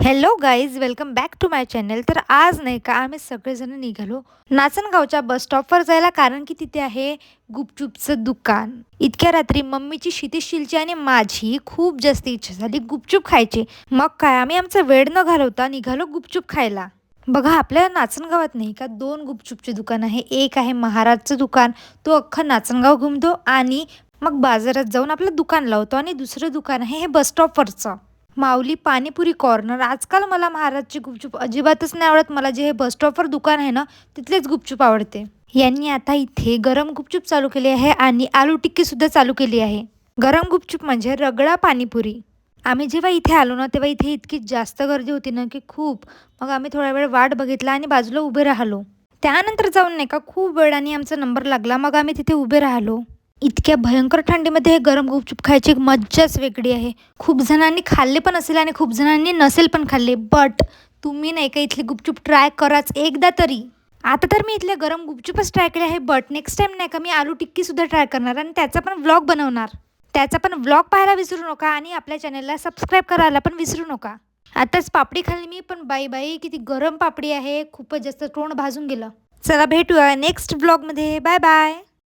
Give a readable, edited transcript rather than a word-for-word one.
Hello guys, welcome back to my channel. तर आज नाही का आम्ही सगळेजण निघालो नाचनगावच्या बस स्टॉपवर जायला, कारण की तिथे आहे गुपचूपचं दुकान. इतक्या रात्री मम्मीची, क्षितिजची आणि माझी खूप जास्त इच्छा झाली गुपचूप खायची. मग काय आम्ही आमचा वेळ न घालवता निघालो गुपचूप खायला. बघा, आपल्या नाचनगावात नाही का दोन गुपचूपचे दुकान आहे. एक आहे महाराजचं दुकान, तो अख्खं नाचनगाव घुमतो आणि मग बाजारात जाऊन आपलं दुकान लावतो. आणि दुसरं दुकान आहे हे बस स्टॉपवरचं, माऊली पाणीपुरी कॉर्नर. आजकाल मला महाराजची गुपचूप अजिबातच नाही आवडत. मला जे हे बस स्टॉपवर दुकान आहे ना, तिथलेच गुपचूप आवडते. यांनी आता इथे गरम गुपचूप चालू केली आहे आणि आलू टिक्की सुद्धा चालू केली आहे. गरम गुपचूप म्हणजे रगडा पाणीपुरी. आम्ही जेव्हा इथे आलो ना, तेव्हा इथे इतकी जास्त गर्दी होती ना की खूप. मग आम्ही थोडा वेळ वाट बघितला आणि बाजूला उभे राहिलो. त्यानंतर जाऊन नाही का खूप वेळाने आमचा नंबर लागला. मग आम्ही तिथे उभे राहिलो. इतक्या भयंकर थंडीमध्ये हे गरम गुपचूप खायची एक मज्जाच वेगळी आहे. खूप जणांनी खाल्ले पण असेल आणि खूप जणांनी नसेल पण खाल्ले, बट तुम्ही नाही का इथले गुपचूप ट्राय कराच एकदा तरी. आता तर मी इथले गरम गुपचूपच ट्राय केले आहे, बट नेक्स्ट टाइम नाही का मी आलू टिक्कीसुद्धा ट्राय करणार आणि त्याचा पण व्लॉग बनवणार. त्याचा पण व्लॉग पाहायला विसरू नका आणि आपल्या चॅनलला सबस्क्राईब करायला पण विसरू नका. आताच पापडी खाल्ली मी, पण बाई बाई किती गरम पापडी आहे, खूपच जास्त तोंड भाजून गेलं. चला भेटूया नेक्स्ट व्लॉगमध्ये. Bye bye.